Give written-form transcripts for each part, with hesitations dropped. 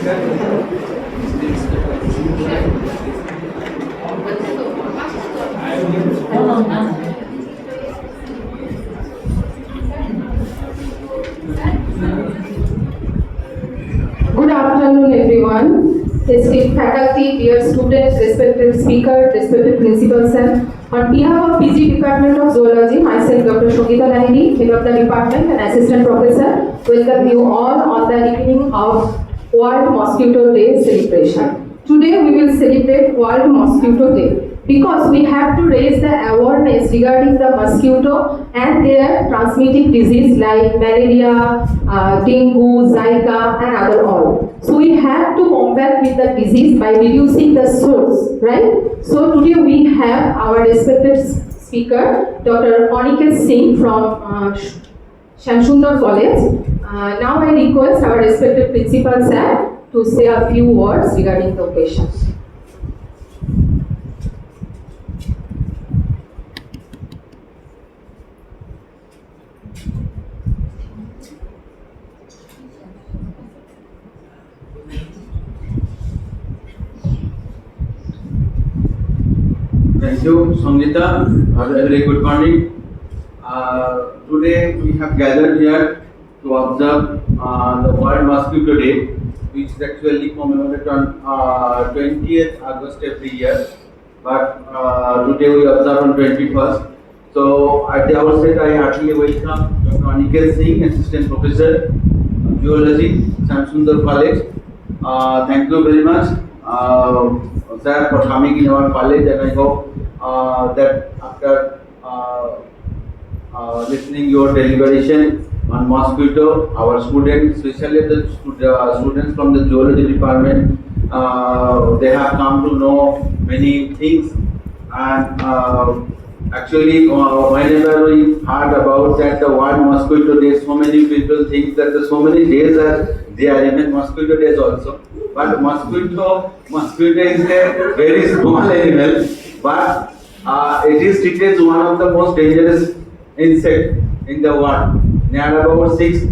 Good afternoon, everyone. Esteemed faculty, dear students, respected speaker, respected principal sir. On behalf of PG Department of Zoology, myself Dr. Shogita Lahiri, head of the department and assistant professor, welcome you all on the evening of World Mosquito Day celebration. Today we will celebrate World Mosquito Day because we have to raise the awareness regarding the mosquito and their transmitting disease like malaria, dengue, Zika and other all. So we have to combat with the disease by reducing the source, right? So today we have our respected speaker, Dr. Aniket Singh from Shamsundar College. Now I request our respected principal sir to say a few words regarding the occasion. Thank you, Sangeeta. A very good morning. Today we have gathered here to observe the World Mosquito Day, which is actually commemorated on 20th August every year. But today we observe on 21st. So at the outset, I heartily welcome Dr. Aniket Singh, Assistant Professor of Zoology, Shamsundar College. Thank you very much, sir, for coming in our college, and I hope that after listening your deliberation on mosquito, our students, especially the students from the zoology department, they have come to know many things. And actually, whenever we heard about that the World Mosquito Day, so many people think that the so many days are there, even mosquito days also. But mosquito is a very small animal, but it is treated as one of the most dangerous insect in the world. Near about 6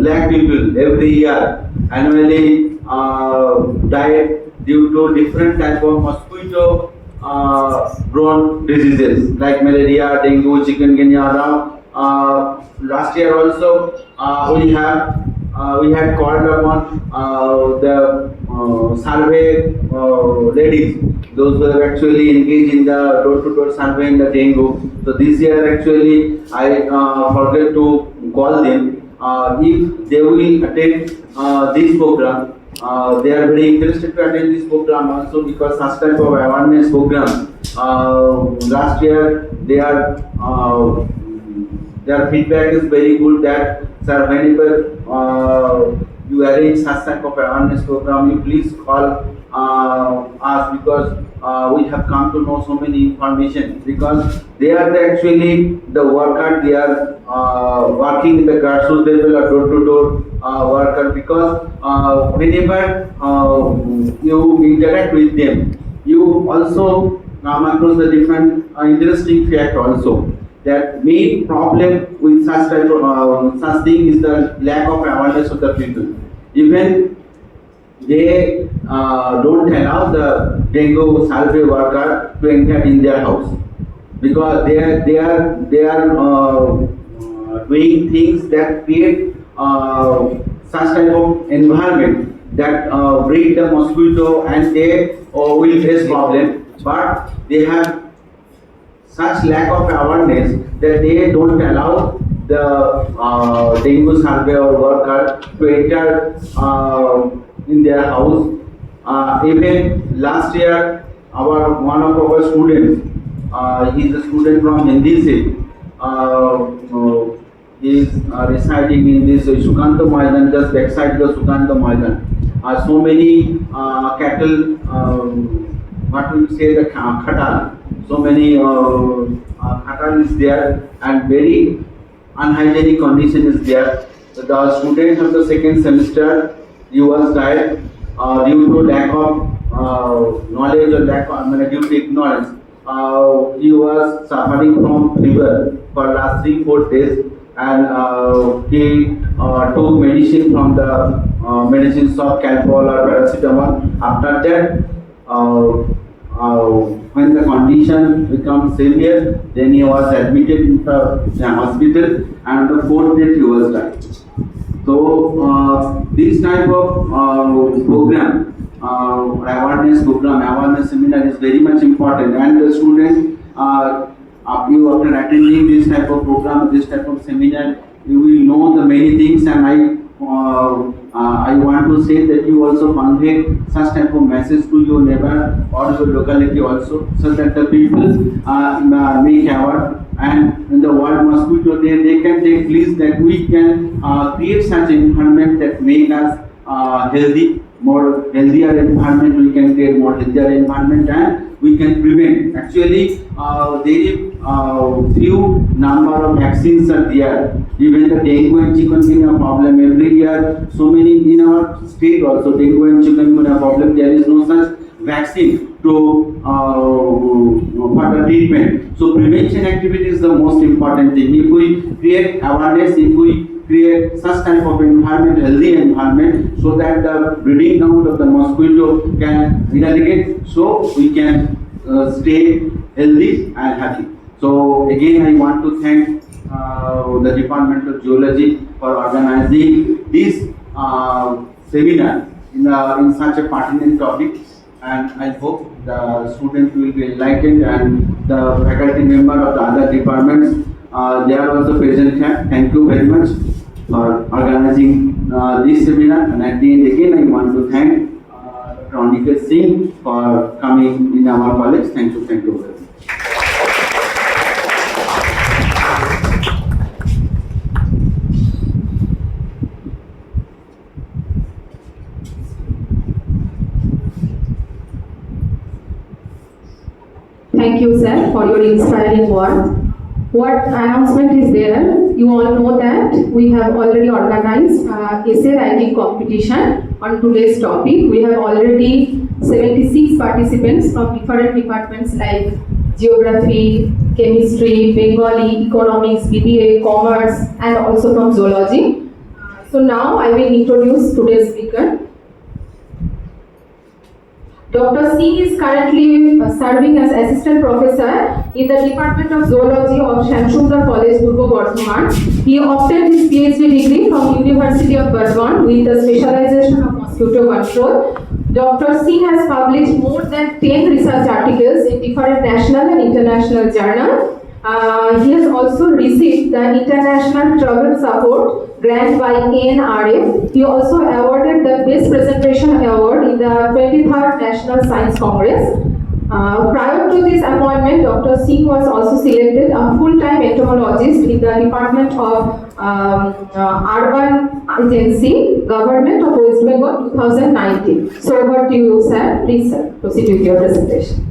lakh people every year annually die due to different type of mosquito borne diseases like malaria, dengue, chikungunya. Last year also we had called upon the survey ladies, those who have actually engaged in the door-to-door survey in the dengue. So this year actually I forget to call them. If they will attend this program, they are very interested to attend this program also, because such type of awareness program, last year their feedback is very good that, sir, whenever you arrange such type of awareness program, you please call us, because we have come to know so many information, because they are actually the worker, they are working in the grassroots level or door-to-door worker, because whenever you interact with them, you also come across the different interesting fact also. That main problem with such type of such thing is the lack of awareness of the people. Even they don't allow the dengue survey worker to enter in their house, because they are doing things that create such type of environment that breed the mosquito, and they will face problem. But they have such lack of awareness that they don't allow the dengue survey or worker to enter in their house. Even last year, one of our students, he is a student from Hindi City. He is residing in this Sukanta Maidan, just backside the Sukanta Maidan. So many cattle, what we say, the khatal. So many khatal is there, and very unhygienic condition is there. So the student of the second semester, he was died due to lack of knowledge or due to ignorance. He was suffering from fever for last 3-4 days, and he took medicine from the medicines of Calpol or paracetamol. After that, when the condition becomes severe, then he was admitted in the hospital, and the fourth day he was died. So this type of program, awareness program, awareness seminar is very much important, and the students, you after attending this type of program, this type of seminar, you will know the many things, and I want to say that you also convey such type of message to your neighbor or your locality also, so that the people make aware. And in the World Mosquito Day, they can take least that we can create such environment that make us healthy, more healthier environment. We can create more healthier environment, and we can prevent. Actually, there few number of vaccines are there. Even the dengue and chikungunya problem every year. So many in our state also dengue and chikungunya problem. There is no such vaccine to for the treatment. So prevention activity is the most important thing. If we create awareness, if we create such type of environment, healthy environment, so that the breeding ground of the mosquito can eradicate, so we can stay healthy and happy. So again, I want to thank the Department of Zoology for organizing this seminar in such a pertinent topic. And I hope the students will be enlightened, and the faculty member of the other departments, they are also present here. Thank you very much for organizing this seminar. And at the end again, I want to thank Dr. Aniket Singh for coming in our college. Thank you very much. Thank you, sir, for your inspiring words. What announcement is there? You all know that we have already organized essay writing competition on today's topic. We have already 76 participants from different departments like geography, chemistry, Bengali, economics, BBA, commerce, and also from zoology. So now I will introduce today's speaker. Dr. Singh is currently serving as assistant professor in the Department of Zoology of Shamsundar College, Purbo Bardhaman. He obtained his PhD degree from University of Burdwan with the specialization of mosquito control. Dr. Singh has published more than 10 research articles in different national and international journals. He has also received the International Travel Support grant by ANRF. He also awarded the Best Presentation Award in the 23rd National Science Congress. Prior to this appointment, Dr. Singh was also selected a full-time entomologist in the Department of Urban Agency, Government of West Bengal 2019. So over to you, sir. Please, sir, proceed with your presentation.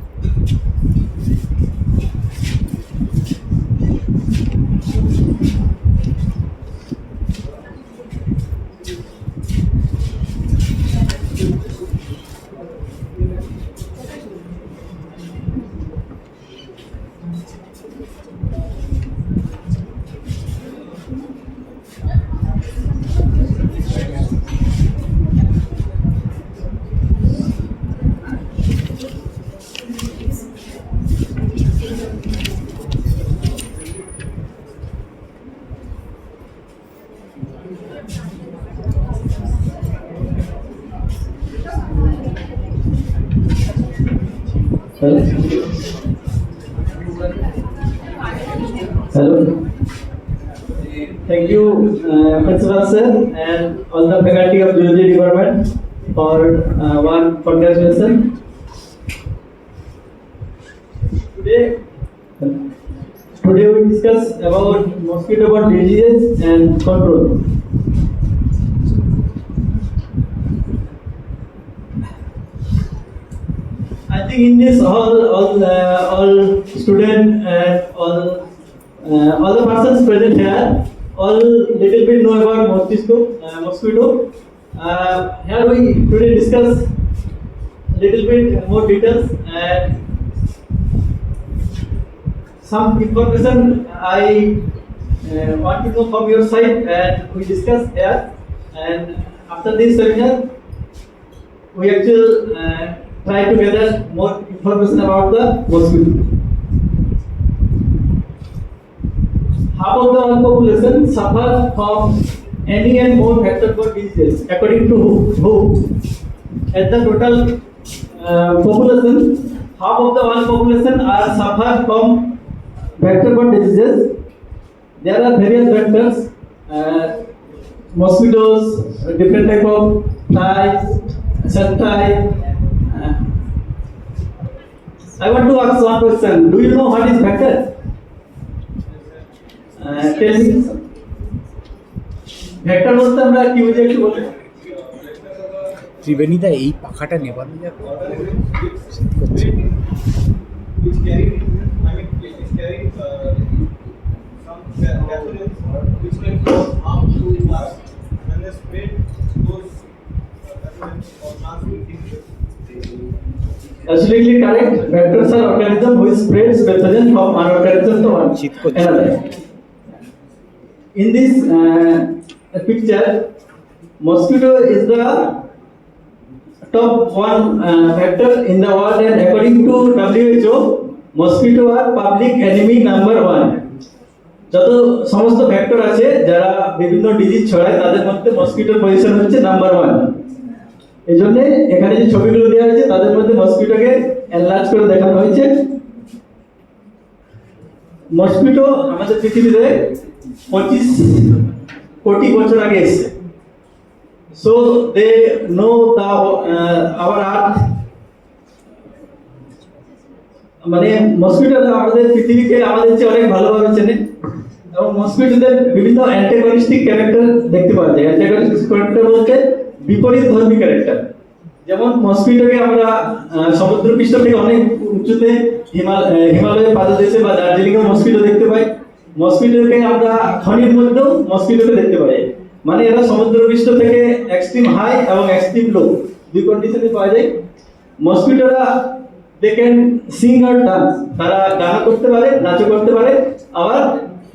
Hello. Thank you, Principal Sir, and all the faculty of Zoology Department for one congratulations. Today we discuss about mosquito-borne diseases and control. I think in this all students and all the persons present here all little bit know about mosquito. Here we today discuss little bit more details and some information I want to know from your side, and we discuss here. And after this seminar, we actually try to gather more information about the mosquito. Half of the world population suffer from any and more vector-borne diseases, according to WHO. At the total population, half of the world population are suffer from vector-borne diseases. There are various vectors, mosquitoes, different type of flies, sandfly. I want to ask one question. Do you know what is vector? Tell me. Vector বলতে আমরা কি বুঝি একটু বলে। ত্রিবেণীদা এই পাখাটা নেবার যাবে Which carry, I mean, which carry some pathogens which can cause harm to us when they spread those pathogens or transmit diseases. Absolutely correct. Vectors are organism which spreads pathogen from one organism to another. In this picture, mosquito is the top one vector in the world, and according to WHO, mosquito are public enemy number 1. যত সমস্ত vector আছে যারা বিভিন্ন disease ছড়ায় তাদের মধ্যে মসকিটোর position হচ্ছে number 1। এই জন্য এখানে যে ছবিগুলো দেওয়া হয়েছে তাদের মধ্যে মসকিটোকে এনলার্জ করে দেখানো হয়েছে। মসকিটো আমাদের পৃথিবীতে 25 কোটি বছর আগে এসেছে। So they know the our earth, মানে মসকিটোরা আমাদের পৃথিবীকে আমাদের চেয়ে অনেক ভালোভাবে চেনে এবং মসকিটোদের বিভিন্ন অ্যান্টাগনিস্টিক ক্যারেক্টার দেখতে পাওয়া যায়। অ্যান্টাগনিস্টিক ক্যারেক্টার বলতে বিপরীত ধর্মী ক্যারেক্টার। যেমন মসকিটোকে আমরা সমুদ্রপৃষ্ঠ থেকে অনেক উঁচুতে হিমালয়ের পাদদেশে বা দার্জিলিংয়ে মসকিটো দেখতে পাই। মসকিটোকে আমরা খনির মধ্যেও মসকিটোকে দেখতে পাই। মানে এরা সমুদ্রপৃষ্ঠ থেকে এক্সট্রিম হাই এবং এক্সট্রিম লো দুই কন্ডিশনে পাওয়া যায়। মসকিটোরা দে ক্যান সিং আর ডান্স, তারা গান করতে পারে, নাচও করতে পারে, আবার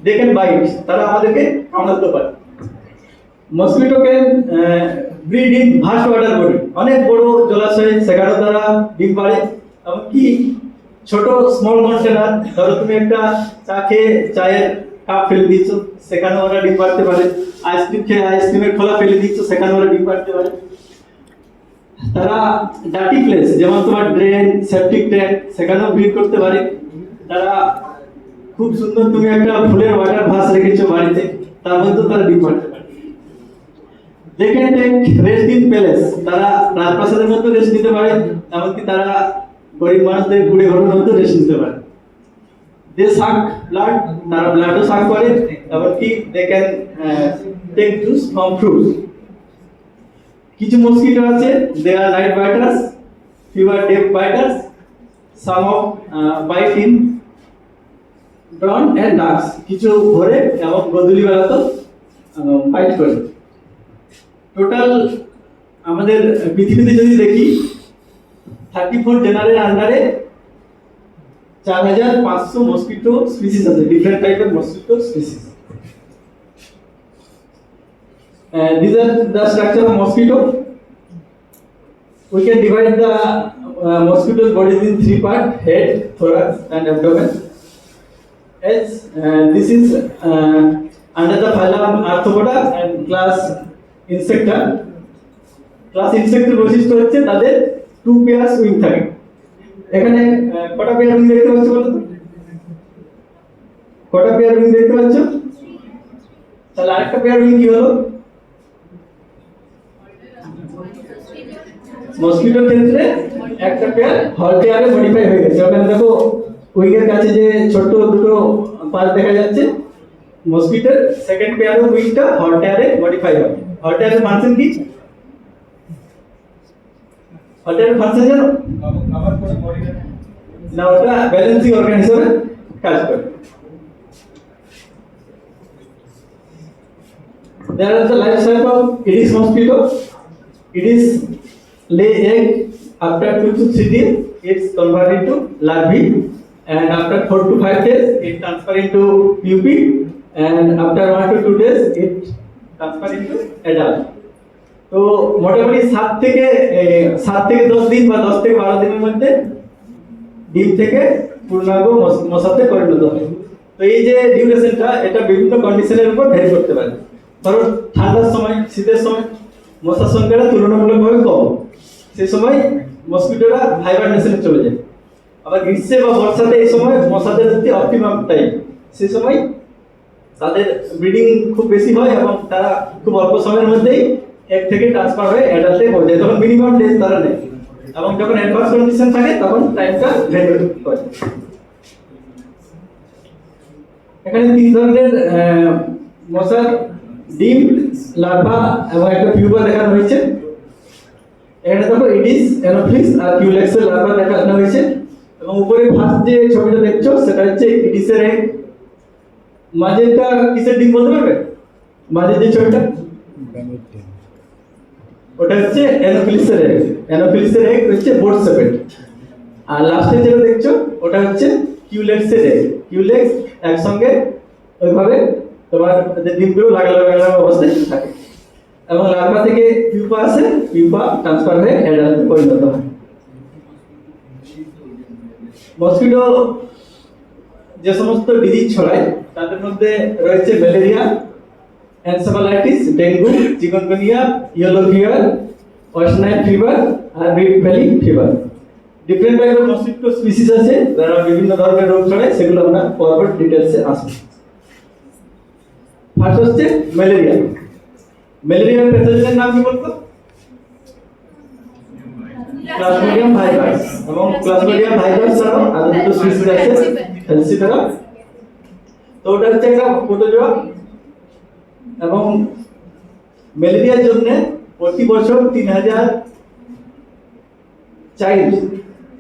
দে ক্যান বাইট, তারা আমাদেরকে কামড়াতে পারে। Mosquito can breed in vast water body, অনেক বড় জলাশয় সেখানে তারা ডিম পাড়ে। এমনকি ছোট স্মল কন্টেনার, ধরো তুমি একটা চা খেয়ে চায়ের কাপ ফেলে দিচ্ছ, সেখানে ওরা ডিম পাড়তে পারে। আইসক্রিম খেয়ে আইসক্রিমের খোলা ফেলে দিচ্ছ, সেখানে ওরা ডিম পাড়তে পারে। তারা ডার্টি প্লেস যেমন তোমার ড্রেন, সেপটিক ট্যাঙ্ক, সেখানেও ব্রিড করতে পারে। তারা খুব সুন্দর, তুমি একটা ফুলের ওয়াটার ভাস রেখেছো বাড়িতে, তার মধ্যে তারা ডিম পাড়তে পারে। They can take rest in palace, তারা রাজপ্রাসাদের মধ্যে রেস্ট নিতে পারে। এমনকি তারা গরিব মানুষদের ঘুরে ঘরের মধ্যে রেস্ট নিতে পারে। দে সাক ব্লাড, তারা ব্লাডও সাক করে। এমনকি they can take juice from fruits. কিছু মসকিটো আছে, they are night biters, fever ডেপ biters, some of bite in dawn and dusks, কিছু ভোরে এবং গোধূলি বেলাতেও বাইট করে। টোটাল আমাদের পৃথিবীতে যদি দেখি 34 জেনারেল আন্ডারে 4500 মসকিটো স্পিসিস আছে, ডিফারেন্ট টাইপের mosquito species. These are the structure of mosquito. We can divide the mosquito's bodies in 3 parts: head, thorax, and abdomen. As this is under the phylum Arthropoda and class Insecta. Class Insecta বৈশিষ্ট্য হচ্ছে তাদের 2 pairs wing থাকে। এখানে কটা pair wing দেখতে পাচ্ছ বলো তো? কটা পেয়ার উইং দেখতে পাচ্ছ? তাহলে আরেকটা পেয়ার উইং কি হলো? মসকিটোর ক্ষেত্রে একটা পেয়ার হল পেয়ারে মডিফাই হয়ে গেছে। ওখানে দেখো উইং এর কাছে যে ছোট দুটো পাল দেখা যাচ্ছে, মসকিটোর সেকেন্ড পেয়ারের উইংটা হল পেয়ারে মডিফাই হবে। হল পেয়ারের ফাংশন কি? হল পেয়ারের ফাংশন জানো? Cover for body না, ওটা ব্যালেন্সিং অর্গান হিসেবে কাজ করে। There is the life cycle of Aedes mosquito. Aedes lay egg after 2 to 3 days. It's converted into larvae, and after 4 to 5 days, it transfer into pupae, and after 1 to 2 days, it transfer into adult. তো মোটামুটি 7 থেকে 10 দিন বা 10 থেকে 12 দিনের মধ্যে ডিম থেকে পূর্ণাঙ্গ মশাতে পরিণত হয়। তো এই যে ডিউরেশনটা এটা বিভিন্ন কন্ডিশনের উপর ভ্যারি করতে পারে। ধরো ঠান্ডার সময়, শীতের সময় মশার সংখ্যাটা তুলনামূলকভাবে কম, সেই সময় মসকিটোরা হাইবারনেশনে চলে যায়। আবার গ্রীষ্মে বা বর্ষাতে এই সময় মশাদের হচ্ছে অপটিমাম টাইম, সেই সময় তাদের ব্রিডিং খুব বেশি হয় এবং তারা খুব অল্প সময়ের মধ্যেই এক থেকে ট্রান্সফার হয়ে অ্যাডাল্টে পৌঁছে যায়। তখন মিনিমাম ডেজ তারা নেয় এবং যখন অ্যাডভান্স কন্ডিশন থাকে তখন টাইমটা ভ্যারি করে। এখানে 3 ধরনের মশার ডিম, লার্ভা এবং একটা পিউপা দেখানো হয়েছে। এখানে দেখো ইডিস, অ্যানোফিলিস আর কিউলেক্সের লার্ভা দেখানো হয়েছে এবং উপরে ফার্স্ট যে ছবিটা দেখছো সেটা হচ্ছে ইডিসের এগ। মাঝেরটা কিসের ডিম বলতে পারবে? মাঝের যে ছবিটা ওটা হচ্ছে অ্যানোফিলিসের এগ। অ্যানোফিলিসের এগ হচ্ছে বোর্ড সেপেট। আর লাস্টে যেটা দেখছো ওটা হচ্ছে কিউলেক্সের এগ। কিউলেক্স একসঙ্গে ওইভাবে তোমার ডিমগুলো লাগানো অবস্থায় থাকে এবং লার্ভা থেকে পিউপা আসে, পিউপা ট্রান্সফার হয়ে অ্যাডাল্টে পরিণত হয়। মসকিটো যে সমস্ত ডিজিজ ছড়ায় তাদের মধ্যে রয়েছে malaria, encephalitis, dengue, chikungunya, yellow fever, West Nile fever আর রিফট ভ্যালি ফিভার। ডিফারেন্ট টাইপের মসকিটো স্পিসিস আছে যারা বিভিন্ন ধরনের রোগ ছড়ায়, সেগুলো আমরা পরপর ডিটেইলসে আসবো। ফার্স্ট হচ্ছে ম্যালেরিয়া। ম্যালেরিয়ার প্যাথোজেনের নাম কি বলতো? Plasmodium virus. এবং প্লাজমোডিয়াম ভাইরাস ছাড়াও আরো দুটো স্পিসিস আছে, ফ্যালসিফেরা। তো ওটা হচ্ছে একটা প্রোটোজোয়া এবং ম্যালেরিয়ার জন্য প্রতি বছর 3000 চাইল্ড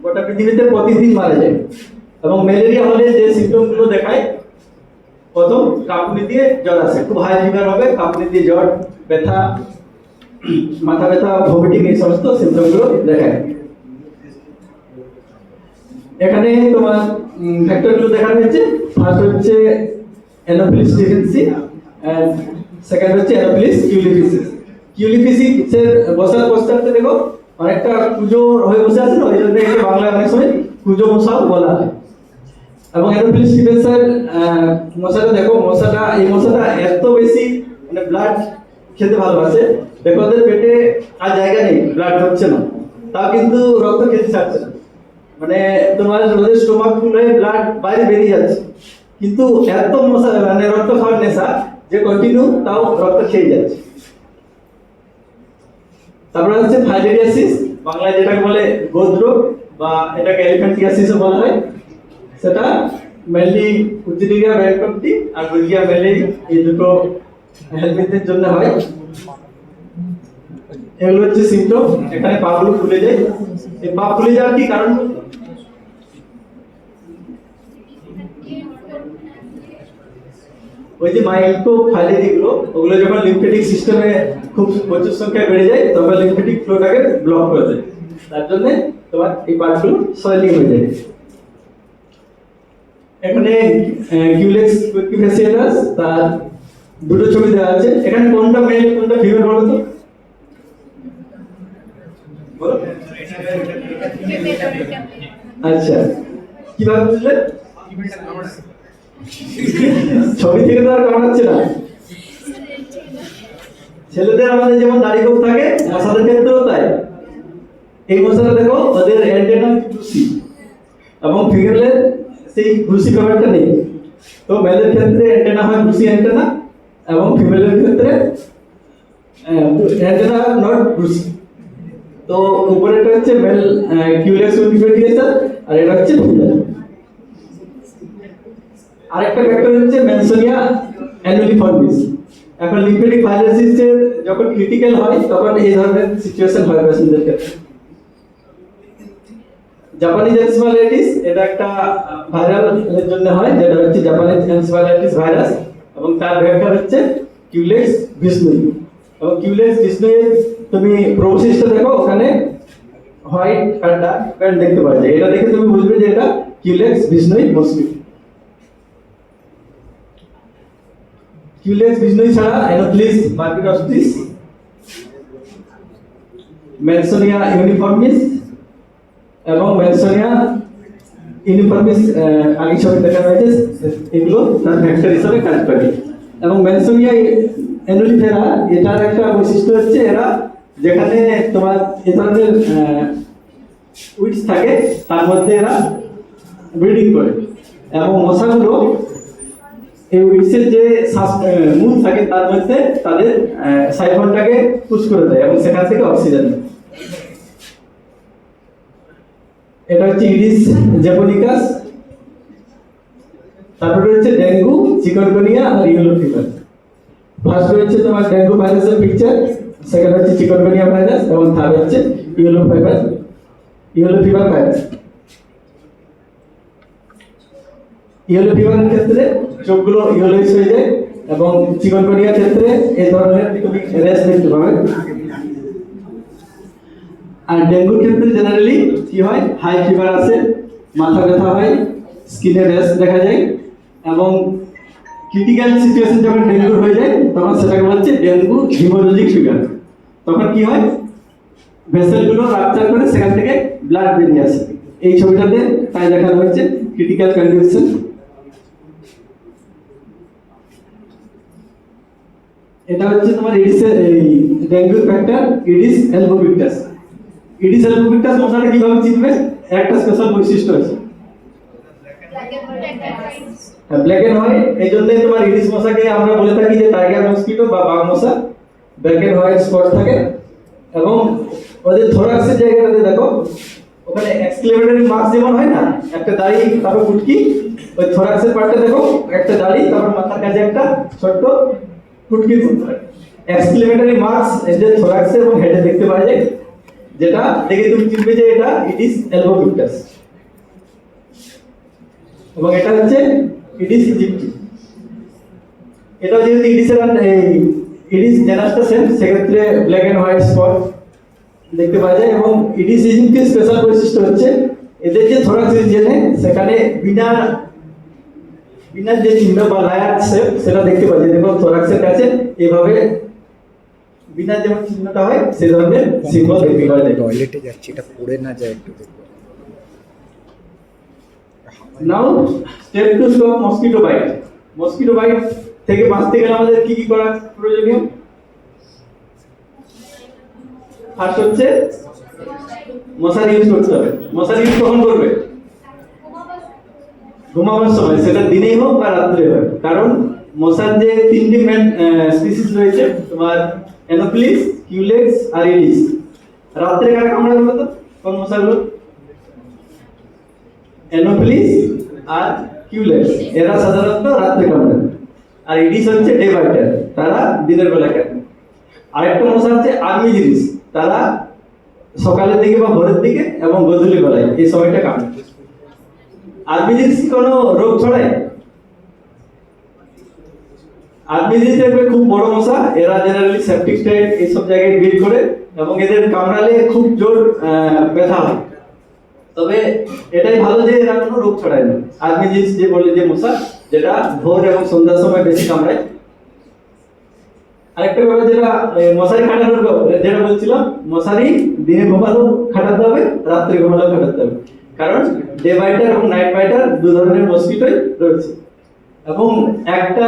গোটা পৃথিবীতে প্রতিদিন মারা যায়। এবং ম্যালেরিয়া হলে যে সিমটমগুলো দেখায়, প্রথম কাঁপুনি দিয়ে জ্বর আসে, খুব হাই ফিভার হবে, কাঁপুনি দিয়ে জ্বর, ব্যথা, মাথা ব্যথা, ভমিটিং, এই সমস্ত সিমটমগুলো দেখায়। এখানে তোমার ফ্যাক্টরগুলো দেখানো হয়েছে। ফার্স্ট হচ্ছে অ্যানোফিলিস ডিফেন্সি এন্ড সেকেন্ড হচ্ছে অ্যানোফিলিস কিউলিফিসিস। কিউলিফিসিসের বসার পোস্টারতে দেখো অনেকটা কুজো হয়ে বসে আছে না, ওই জন্য একে বাংলায় অনেক সময় কুজো মশা বলা হয়। এবং অ্যানোফিলিস ডিফেন্সের মশাটা দেখো, এই মশাটা এত বেশি মানে ব্লাড খেতে ভালোবাসে। দেখো ওদের পেটে আর জায়গা নেই, ব্লাড হচ্ছে না, তাও কিন্তু রক্ত খেতে চাচ্ছে না। মানে তোমার ওদের স্টোমাক ফুল হয়ে ব্লাড বাইরে বেরিয়ে যাচ্ছে, কিন্তু এত মশা মানে রক্ত খাওয়ার নেশা যে কন্টিনিউ তাও রক্ত খেয়ে যাচ্ছে। তারপরে হচ্ছে ফাইলেরিয়াসিস, বাংলায় যেটাকে বলে গোদ্রোগ বা এটাকে এলিফ্যান্টিয়াসিসও বলা হয়। সেটা মেনলি উজিরিয়া ব্যাকটেরিয়া আর বুজিয়া মেলে এই দুটো হেলমেটের জন্য হয়। এগুলো হচ্ছে সিমটম। এখানে পাগুলো ফুলে যায়। এই পা ফুলে যাওয়ার কি কারণ? ওই যে মাইক্রোফাইলেরিগুলো, ওগুলো যখন লিম্ফেটিক সিস্টেমে খুব প্রচুর সংখ্যায় বেড়ে যায় তখন লিম্ফেটিক ফ্লোটাকে ব্লক করে দেয়, তার জন্য তোমার এই পার্টগুলো সোয়েলিং হয়ে যায়। এখানে কিউলেক্স কুইকিফেসিয়ালাস, তার দুটো ছবি দেওয়া আছে। এখানে কোনটা মেল কোনটা ফিমেল বলো তো? বলো। আচ্ছা, কিভাবে বুঝলে? ছবি থেকে তো আর কামাচ্ছে না। ছেলেদের আমাদের যেমন দাড়ি গোঁফ থাকে, মশাদের ক্ষেত্রেও তাই। এই মশাটা দেখো ওদের অ্যান্টেনা ব্রুসি এবং ফিমেলের সেই ব্রুসি ব্যাপারটা নেই। তো মেলের ক্ষেত্রে অ্যান্টেনা হয় ব্রুসি অ্যান্টেনা এবং ফিমেলের ক্ষেত্রে অ্যান্টেনা নট ব্রুসি। তো উপরেটা হচ্ছে মেল কিউলেক্স উইকিফেসিয়াস আর এটা হচ্ছে ফিমেল। আরেকটা ফ্যাক্টর হচ্ছে মেনসোনিয়া অ্যানুলিফর্মিস। এখন লিম্ফেটিক ফাইব্রোসিসের যখন ক্রিটিক্যাল হয় তখন এই ধরনের সিচুয়েশন হয় পেশেন্টদের ক্ষেত্রে। জাপানিজ এনসেফালাইটিস এটা একটা ভাইরাল এর জন্য হয়, যেটা হচ্ছে জাপানিজ এনসেফালাইটিস ভাইরাস এবং তার ভেক্টর হচ্ছে কিউলেক্স ভিসনুই। এবং কিউলেক্স ভিসনুই তুমি প্রোসিসটা দেখো, ওখানে হোয়াইট আর ডার্ক ব্যান্ড দেখতে পাওয়া যায়। এটা দেখে তুমি বুঝবে যে এটা কিউলেক্স ভিসনুই মসকিটো। কিউলেক্স ভিসনুই ছাড়া অ্যানোফিলিস মার্কিটোস্টিস ম্যানসোনিয়া ইউনিফর্মিস এবং ম্যানসোনিয়া ইউনিফর্মিস আগে ছবি দেখা হয়েছে, এগুলো তার ফ্যাক্টর হিসাবে কাজ করে। এবং ম্যানসোনিয়া অ্যানুলিফেরা এটার একটা বৈশিষ্ট্য হচ্ছে এরা যেখানে তোমার এ ধরনের উইডস থাকে তার মধ্যে এরা ব্রিডিং করে, এবং মশাগুলো এই উইডসের যে মূল থাকে তার মধ্যে তাদের সাইফনটাকে পুশ করে দেয় এবং সেখান থেকে অক্সিজেন। এটা হচ্ছে ইডিস জ্যাপোনিকাস, তারপরে হচ্ছে ডেঙ্গু, চিকনগুনিয়া আর ইয়েলো ফিভার। ফার্স্ট হচ্ছে তোমার ডেঙ্গু ভাইরাসের পিকচার, সেকেন্ড হচ্ছে চিকনগুনিয়া ভাইরাস এবং থার্ড হচ্ছে ইয়েলো ফিভার ভাইরাস। ইয়েলো ফিভারের ক্ষেত্রে চোখগুলো ইয়েলোইশ হয়ে যায় এবং চিকনগুনিয়ার ক্ষেত্রে এই ধরনের র্যাশ দেখতে পাবে। আর ডেঙ্গুর ক্ষেত্রে জেনারেলি কি হয়, হাই ফিভার আসে, মাথা ব্যথা হয়, স্কিনে র্যাশ দেখা যায়, এবং ক্রিটিক্যাল সিচুয়েশন যখন ডেঙ্গুর হয়ে যায় তখন সেটাকে বলছে ডেঙ্গু হিমোলজিক ফিভার। তখন কি হয়, ভেসেলগুলো রাপচার করে সেখান থেকে ব্লাড বেরিয়ে আসে। এই ছবিটাতে তাই দেখানো হয়েছে ক্রিটিক্যাল কন্ডিশন। এটা হচ্ছে তোমার ইডিসের ডেঙ্গুর ফ্যাক্টর ইডিস অ্যালবুমিক্টাস। ইডিস অ্যালবুমিক্টাস মশাটা কিভাবে চিনবে, একটা স্পেশাল বৈশিষ্ট্য আছে, ব্ল্যাক এন্ড হোয়াইট। এই জন্য তোমার ইডিস মশাকে আমরা বলে থাকি যে টাইগার মসকিটো বা বাঘ মশা, ব্ল্যাক এন্ড হোয়াইট স্পট থাকে। এবং ওদের থোরাক্সের জায়গাটাতে দেখো, ওখানে এক্সক্লেমেটরি মার্কস যেমন হয় না, একটা দাড়ি তারপর ফুটকি, ওই থোরাক্সের পার্টটা দেখো, একটা দাড়ি তারপর মাথার কাছে একটা ছোট্ট ফুটকি মতো হয়। এক্সক্লেমেটরি মার্কস এদের থোরাক্সে এবং হেডে দেখতে পাওয়া যায়, যেটা দেখে তুমি চিনবে যে এটা ইডিস অ্যালবুমিক্টাস। এবং এটা হচ্ছে ইডিস ইজিপ্টি। এটা যেহেতু ইডিস জেনাসটা সেম, সেক্ষেত্রে ব্ল্যাক এন্ড হোয়াইট স্পট দেখতে পাওয়া যায়। এবং ইডিস ইজিপ্টির স্পেশাল বৈশিষ্ট্য হচ্ছে এদের যে থোরাক্স রিজিয়নে সেখানে বিনা যে চিহ্ন বা লায়ার শেপ সেটা দেখতে পাওয়া যায়। দেখো থোরাক্সের কাছে এভাবে বিনা যেমন চিহ্নটা হয় সেই ধরনের সিম্বল দেখতে পাওয়া যায়। টয়লেটে যাচ্ছি, এটা পড়ে না যায় একটু দেখবো। Now step to stop mosquito bite. Mosquito bite থেকে বাঁচতে গেলে আমাদের কি কি করা প্রয়োজনীয়? ফার্স্ট হচ্ছে মশারি ইউজ করতে হবে। মশারি ইউজ কখন করবে? ঘুমাবার সময়, সেটা দিনেই হোক বা রাত্রে হোক। কারণ মশার যে তিনটি মেন স্পিসিস রয়েছে, তোমার অ্যানোফিলিস, কিউলেক্স আর ইডিস। রাত্রে কারা কামড়াবে বলতো? কোন মশাগুলো? অ্যানোফিলিস আর কিউলেক্স, এরা সাধারণত রাত্রে কামড়ায়। আর ইডিস হচ্ছে ডে বাইটার, তারা দিনের বেলা কাটে। আরেকটা মশা হচ্ছে আর্মিজিরিস, তারা সকালের দিকে বা ভোরের দিকে এবং গোধূলি বেলায়, এই সময়টা কামড়ায়। আর্মিজিরিস কি কোনো রোগ ছড়ায়? আর্মিজিরিস দেখবে খুব বড় মশা, এরা জেনারেলি সেপটিক স্টেট এইসব জায়গায় ব্রিড করে এবং এদের কামড়ালে খুব জোর ব্যথা হয়। তবে এটাই ভালো যে এরা কোনো রোগ ছড়ায় না। আর্মিজিরিস যে বলে যে মশা, যেটা ভোর এবং সন্ধ্যার সময় বেশি কামড়ায়। আরেকটা ব্যাপার যেটা মশারি খাটানোর যেটা বলছিলাম, মশারি দিনে ঘুমালেও খাটাতে হবে, রাত্রে ঘুমালেও খাটাতে হবে। কারণ ডে বাইটার এবং নাইট বাইটার দু ধরনের মসকিটোই রয়েছে। এবং একটা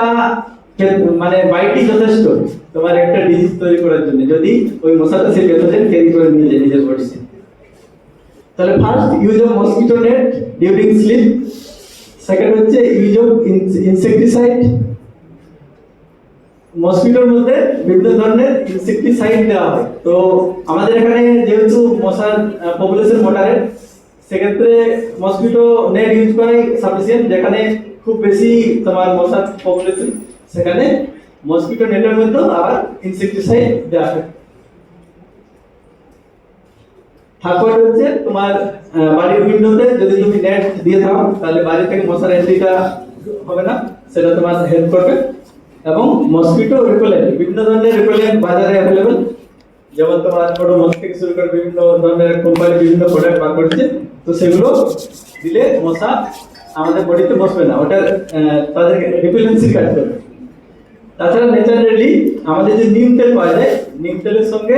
মানে বাইটই যথেষ্ট তোমার একটা ডিজিজ তৈরি করার জন্য, যদি ওই মশাটা সেই প্যাথোজেন ক্যারি করে নিয়ে যায় নিজের বডিতে। তাহলে first use of mosquito net during slip, second হচ্ছে ইউজ অফ ইনসেক্টিসাইড। মসকিটোর মধ্যে বিভিন্ন ধরনের ইনসেক্টিসাইড দেওয়া হয়। তো আমাদের এখানে যেহেতু মশার পপুলেশন মডারেট, সেক্ষেত্রে মসকিটো নেট ইউজ করাই সাফিসিয়েন্ট। যেখানে খুব বেশি তোমার মশার পপুলেশন, সেখানে মসকিটো নেটের মধ্যে আবার ইনসেক্টিসাইড দেওয়া হয়। তারপরে হচ্ছে তোমার বাড়ির উইন্ডোতে যদি তুমি নেট দিয়ে দাও, তাহলে বাড়ি থেকে মশার এন্ট্রিটা হবে না, সেটা তোমার হেল্প করবে। এবং মসকিটো রিপেলেন্ট, বিভিন্ন ধরনের রিপেলেন্ট বাজারে অ্যাভেলেবল, যেমন তোমার ওডোমস থেকে শুরু করে বিভিন্ন ধরনের কোম্পানি বিভিন্ন প্রোডাক্ট বার করেছে। তো সেগুলো দিলে মশা আমাদের বডিতে বসবে না, ওটা তাদের রিপেলেন্সির কাজ করবে। তাছাড়া ন্যাচারালি আমাদের যে নিম তেল পাওয়া যায়, নিম তেলের সঙ্গে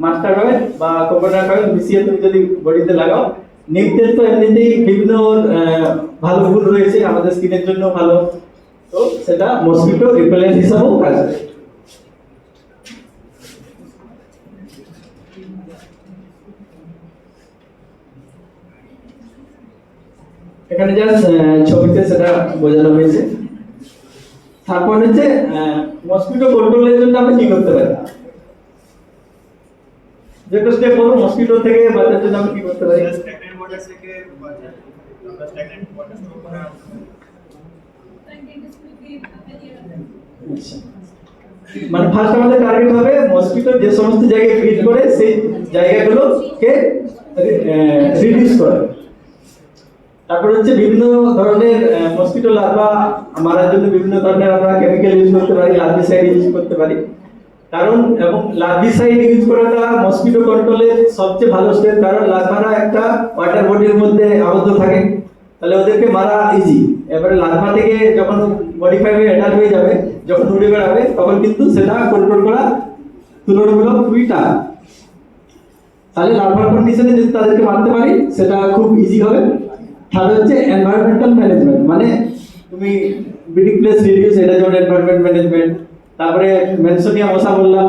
মাস্টার অয়েল বা কোকোনাট অয়েল মিশিয়ে তুমি যদি বডিতে লাগাও, নিম তেল তো এমনিতেই বিভিন্ন ভালো গুণ রয়েছে, আমাদের স্কিনের জন্য ভালো, তো সেটা মসকিটো রিপেলেন্ট হিসাবেও কাজ করে। এখানে জাস্ট ছবিতে সেটা বোঝানো হয়েছে। তারপর হচ্ছে মসকিটো কন্ট্রোলের জন্য আমরা কি করতে পারি, যেটা স্টেপ হলো মসকিটো থেকে বাঁচার জন্য আমরা কি করতে পারি। স্ট্যাগনেন্ট ওয়াটার থেকে আমরা স্ট্যাগনেন্ট ওয়াটার স্টোর করা আচ্ছা। মানে ফার্স্ট আমাদের টার্গেট হবে মসকিটো যে সমস্ত জায়গায় ব্রিড করে সেই জায়গাগুলোকে রিডিউস করা। তারপর হচ্ছে বিভিন্ন ধরনের মসকিটো লার্ভা মারার জন্য বিভিন্ন ধরনের আমরা কেমিক্যাল ইউজ করতে পারি, লার্ভিসাইড ইউজ করতে পারি। কারণ এবং লার্ভিসাইড ইউজ করাটা মসকিটো কন্ট্রোলের সবচেয়ে ভালো স্টেপ, কারণ লার্ভারা একটা ওয়াটার বডির মধ্যে আবদ্ধ থাকে, তাহলে ওদেরকে মারা ইজি। এবারে লার্ভা থেকে যখন মডিফাই হয়ে অ্যাডাল্ট হয়ে যাবে, যখন উড়ে বেড়াবে, তখন কিন্তু সেটা কন্ট্রোল করা তুলনামূলক খুবই টাফ। তাহলে লার্ভার কন্ডিশনে যদি তাদেরকে মারতে পারি সেটা খুব ইজি হবে। তাহলে হচ্ছে এনভায়রনমেন্টাল ম্যানেজমেন্ট, মানে তুমি ব্রিডিং প্লেস রিডিউস, এটা যেমন এনভায়রনমেন্ট ম্যানেজমেন্ট। তারপরে মেনসোনিয়া মশা বললাম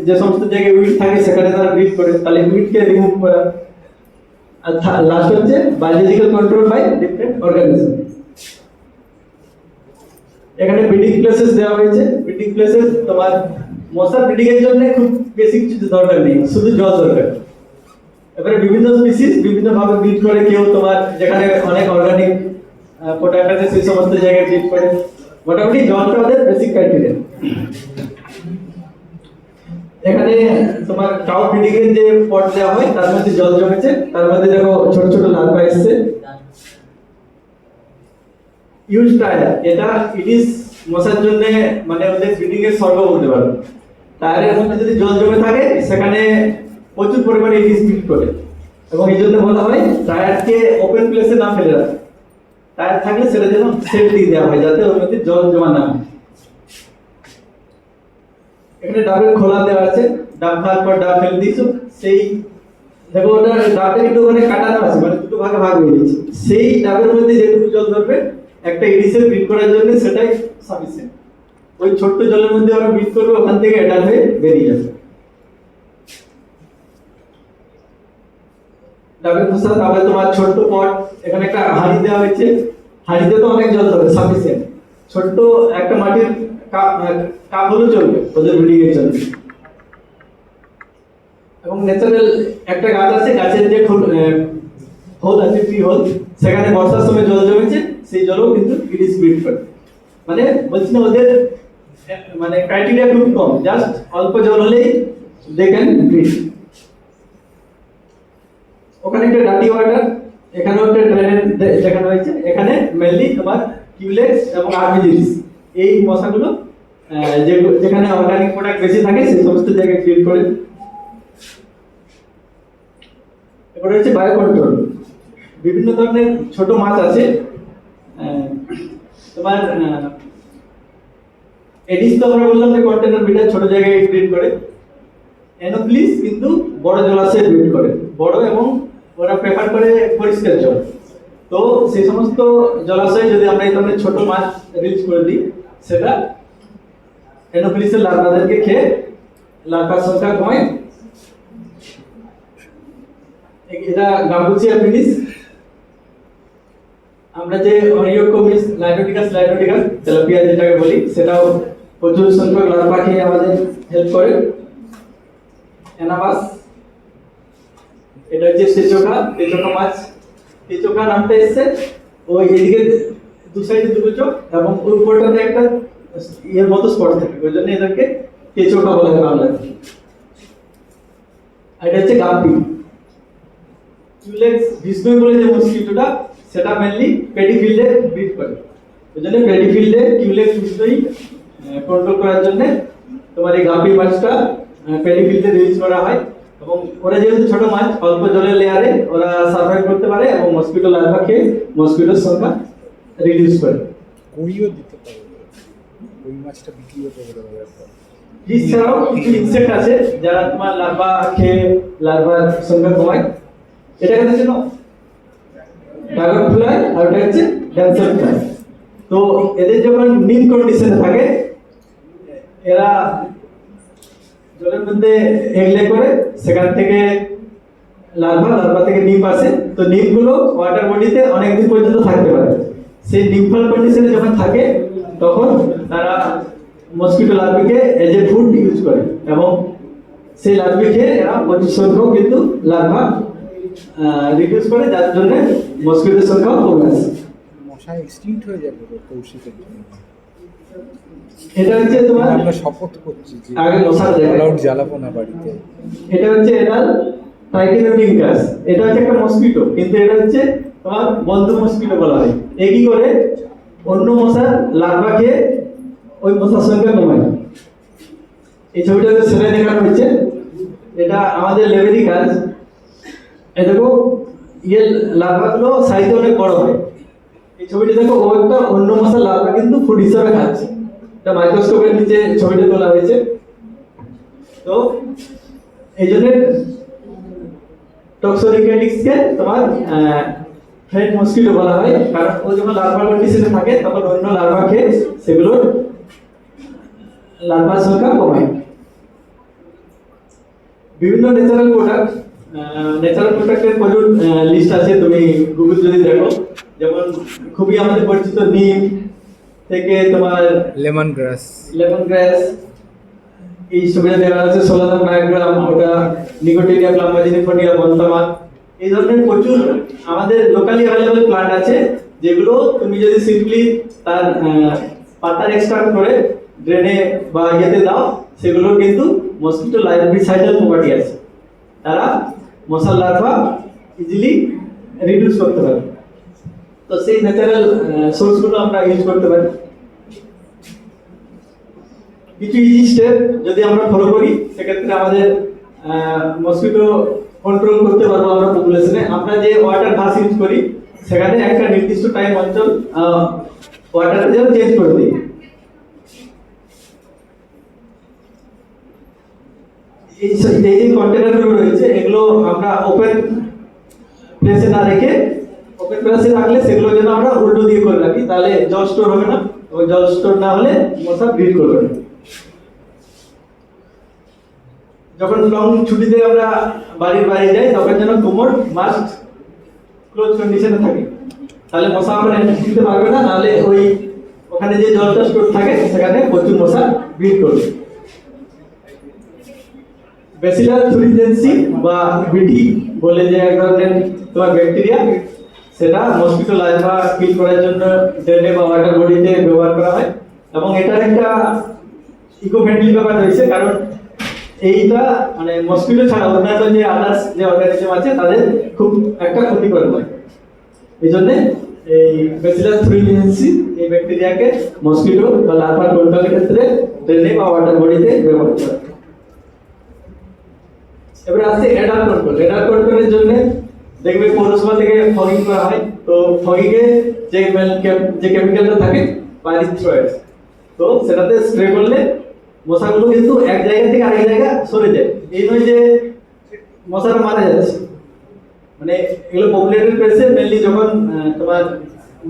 যে সমস্ত জায়গায় উইড থাকে সেখানে তারা ব্রিড করে, তাহলে উইডকে রিমুভ করা। আর লাস্ট হচ্ছে biological control by different organism. এখানে ব্রিডিং প্লেসেস দেওয়া হয়েছে। ব্রিডিং প্লেসেস তোমার মশার ব্রিডিং এর জন্য খুব বেসিক কিছু দরকার নেই, শুধু জল দরকার। এবারে বিভিন্ন স্পিসিস বিভিন্ন ভাবে ব্রিড করে, কেউ তোমার যেখানে অনেক অর্গানিক প্রোডাক্ট আছে সেই সমস্ত জায়গায় ব্রিড করে। মোটামুটি জলটা ওদের বেসিক ক্রাইটেরিয়া। এখানে তোমার কাউ ব্রিডিং এর যে পট দেওয়া হয় তার মধ্যে জল জমেছে, তার মধ্যে দেখো ছোট ছোট লার্ভা এসছে। ইউজ টায়ার, এটা ইডিস মশার জন্য মানে ওদের ব্রিডিং এর স্বর্গ বলতে পারো। টায়ারের মধ্যে যদি জল জমে থাকে সেখানে প্রচুর পরিমাণে ইডিস ব্রিড করে, এবং এই জন্য বলা হয় টায়ারকে ওপেন প্লেসে না ফেলে রাখা। টায়ার থাকলে সেটা যেন সেট দিয়ে দেওয়া হয় যাতে ওর মধ্যে জল জমা না হয়। এখানে ডাবের খোলা দেওয়া আছে, ডাব খাওয়ার পর ডাব ফেলে দিয়েছো, সেই দেখো ওটা ডাবটা কিন্তু ওখানে কাটানো আছে, মানে দুটো ভাগে ভাগ হয়ে গেছে। সেই ডাবের মধ্যে যেটুকু জল ধরবে একটা ইডিসের ব্রিড করার জন্য সেটাই সাফিসিয়েন্ট। ওই ছোট্ট জলের মধ্যে ওরা ব্রিড করবে, ওখান থেকে এটা হয়ে বেরিয়ে যাবে। ডাবের খোসা, তারপরে তোমার ছোট্ট পট, এখানে একটা হাঁড়ি দেওয়া হয়েছে। হাঁড়িতে তো অনেক জল ধরবে, সাফিসিয়েন্ট। ছোট্ট একটা মাটির কাপ হলেও চলবে ওদের ব্রিডিং এর জন্য। এবং ন্যাচারাল একটা গাছ আছে, গাছের যে হোল আছে, ট্রি হোল, সেখানে বর্ষার সময় জল জমেছে, সেই জলও কিন্তু ইডিস ব্রিড করে। মানে বলছি না ওদের মানে ক্রাইটেরিয়া খুব কম, জাস্ট অল্প জল হলেই দে ক্যান ব্রিড। ওখানে একটা ডাটি ওয়াটার, এখানেও একটা ট্রেন দেখানো হয়েছে। এখানে মেনলি তোমার কিউলেক্স এবং আর্মিজিলিস, এই মশাগুলো যেখানে অর্গানিক প্রোডাক্ট বেশি থাকে সেই সমস্ত জায়গায় ব্রিড করে। এরপরে হচ্ছে বায়ো কন্ট্রোল। বিভিন্ন ধরনের ছোট মাছ আছে, তোমার এডিস তো আমরা বললাম যে কন্টেনার ব্রিডার ছোট জায়গায় ব্রিড করে। অ্যানোফিলিস কিন্তু বড় জলাশয়ে ব্রিড করে, বড় এবং ওরা প্রেফার করে পরিষ্কার জল। তো সেই সমস্ত জলাশয়ে যদি আমরা এই ধরনের ছোট মাছ রিলিজ করে দিই, সেটা অ্যানোফিলিসের লার্ভাদেরকে খেয়ে লার্ভার সংখ্যা কমায়। এটা গাম্বুচিয়া ফিনিস। আমরা যে অরিওকোমিস লাইডোটিকাস তেলাপিয়া যেটাকে বলি, সেটাও প্রচুর সংখ্যক লার্ভা খেয়ে আমাদের হেল্প করে। অ্যানাবাস, এটা হচ্ছে তেচোকা মাছ। তেচোকা নামটা এসছে ওই এদিকে দু সাইডে দুটো চোখ এবং ওই উপরটাতে একটা ইয়ের মতো স্পট থাকে, ওই জন্য এদেরকে তেচোকা বলা হয় বাংলাতে। আর এটা হচ্ছে গাপ্পি। কিউলেক্স বিষ্ণু বলে যে মসকিটোটা, সেটা মেনলি পেডি ফিল্ডে ব্রিড করে। ওই জন্য পেডি ফিল্ডে কিউলেক্স বিষ্ণুই কন্ট্রোল করার জন্য তোমার এই গাপ্পি মাছটা পেডি ফিল্ডে রিলিজ করা হয়। এবং ওরা যেহেতু ছোট মাছ, অল্প জলের লেয়ারে ওরা সার্ভাইভ করতে পারে এবং মসকিটো লার্ভা খেয়ে মসকিটোর সংখ্যা রিডিউস করে। কুড়িও দিতে পারে, ওই মাছটা বিক্রি হতে পারে। ফ্লিস ছাড়াও কিছু ইনসেক্ট আছে যারা তোমার লার্ভা খেয়ে লার্ভার সংখ্যা কমায়। এটা কাদের জন্য? ড্রাগন ফ্লাই আর ওটা হচ্ছে ড্যান্সার ফ্লাই। তো এদের যখন নিম কন্ডিশনে থাকে এরা জলের মধ্যে এগলে করে সেখান থেকে লার্ভা থেকে ডিম আসে। তো ডিমগুলো ওয়াটার বডিতে অনেকদিন পর্যন্ত থাকতে পারে। সেই ডিমফল কন্ডিশনে যখন থাকে তখন তারা মসকিটো লার্ভিকে এজ এ ফুড ইউজ করে এবং সেই লার্ভি খেয়ে এরা প্রচুর সংখ্যক কিন্তু লার্ভা রিডিউস করে, যার জন্য মসকিটোর সংখ্যা কমে আসে। মশা এক্সটিংক্ট হয়ে যাবে কৌশিকের জন্য। এটা হচ্ছে তোমার আমরা শপথ করছি যে আগে মশা দেখে লাউড জ্বালাবো না বাড়িতে। এটা হচ্ছে এটা টাইকেনোডিঙ্কাস। এটা হচ্ছে একটা মসকিটো, কিন্তু এটা হচ্ছে তোমার বন্ধু মসকিটো বলা হয়। এ কি করে অন্য মশার লার্ভা খেয়ে ওই মশার সংখ্যা কমায়। এই ছবিটাতে সেটাই দেখানো হচ্ছে। এটা আমাদের লেভেলই কাজ। এই দেখো ইয়ে লার্ভাগুলো সাইজে অনেক বড় হয়। এই ছবিটা দেখো ও একটা অন্য মশার লার্ভা কিন্তু ফুড হিসাবে খাচ্ছে। এটা মাইক্রোস্কোপের নিচে ছবিটা তোলা হয়েছে। তো এই জন্য টক্সোরিকেটিক্সকে তোমার ফ্রেন্ড মসকিটো বলা হয়, কারণ ও যখন লার্ভা কন্ডিশনে থাকে তখন অন্য লার্ভা খেয়ে সেগুলোর লার্ভার সংখ্যা কমায়। বিভিন্ন ন্যাচারাল প্রোডাক্টের প্রচুর লিস্ট আছে, তুমি গুগল যদি দেখো। যেমন খুবই আমাদের পরিচিত নিম থেকে তোমার লেমন গ্রাস এই সুবিধা দেওয়া আছে 16 মাইক্রোগ্রাম, ওটা নিকোটিনিয়া প্লামাজিনিফোনিয়া বন্তামা। এই ধরনের প্রচুর আমাদের লোকালি অ্যাভেলেবল প্লান্ট আছে, যেগুলো তুমি যদি সিম্পলি তার পাতার এক্সট্রাক্ট করে ড্রেনে বা ইয়েতে দাও, সেগুলো কিন্তু মসকিটো লাইভিসাইডাল প্রপার্টি আছে। তারা মশার লার্ভা ইজিলি রিডিউস করতে পারে। তো সেই ন্যাচারাল সোর্সগুলো আমরা ইউজ করতে পারি। কিছু ইজি স্টেপ যদি আমরা ফলো করি সেক্ষেত্রে আমাদের মসকিটো কন্ট্রোল করতে পারবো আমরা পপুলেশনে। আমরা যে ওয়াটার ভাস ইউজ করি সেখানে একটা নির্দিষ্ট টাইম অঞ্চল ওয়াটারটা যেন চেঞ্জ করে দিই। এই যে কন্টেনারগুলো রয়েছে এগুলো আমরা ওপেন প্লেসে না রেখে, ওপেন প্লেসে রাখলে সেগুলো যেন আমরা উল্টো দিয়ে করে রাখি, তাহলে জল স্টোর হবে না। ওই জল স্টোর না হলে মশা ব্রিড করবে না। যখন লং ছুটিতে আমরা বাড়ির বাইরে যাই তখন যেন কোমর মাস্ট ক্লোজ কন্ডিশনে থাকে, তাহলে মশা আমরা ঢুকতে পারবে না। নাহলে ওই ওখানে যে জলটা স্টোর থাকে সেখানে প্রচুর মশা ব্রিড করবে। ব্যাসিলাস থুরিনজেন্সি বা বিটি বলে যে এক ধরনের তোমার ব্যাকটেরিয়া, সেটা মসকিটো লার্ভা কিল করার জন্য ড্রেনে বা ওয়াটার বডিতে ব্যবহার করা হয়। এবং এটার একটা ইকো ফ্রেন্ডলি ব্যাপার রয়েছে, কারণ এইটা মানে মসকিটো ছাড়া অন্যান্য যে আদার্স যে অর্গানিজম আছে তাদের খুব একটা ক্ষতিকর নয়। এই জন্য এই ব্যাসিলাস থুরিনজেন্সি এই ব্যাকটেরিয়াকে মসকিটো বা লার্ভা কন্ট্রোলের ক্ষেত্রে ড্রেনে বা ওয়াটার বডিতে ব্যবহার করা হয়। এবারে আসছে এডার কন্ট্রোল। এডার কন্ট্রোলের জন্য দেখবে পৌরসভা থেকে ফগিং করা হয়। তো ফগিংয়ে যে কেমিক্যালটা থাকে পাইরিথ্রয়েড, তো সেটাতে স্প্রে করলে মশাগুলো কিন্তু এক জায়গা থেকে আরেক জায়গা সরে যায়। এই নয় যে মশাটা মারা যাচ্ছে, মানে এগুলো পপুলেটেড প্লেসে মেনলি যখন তোমার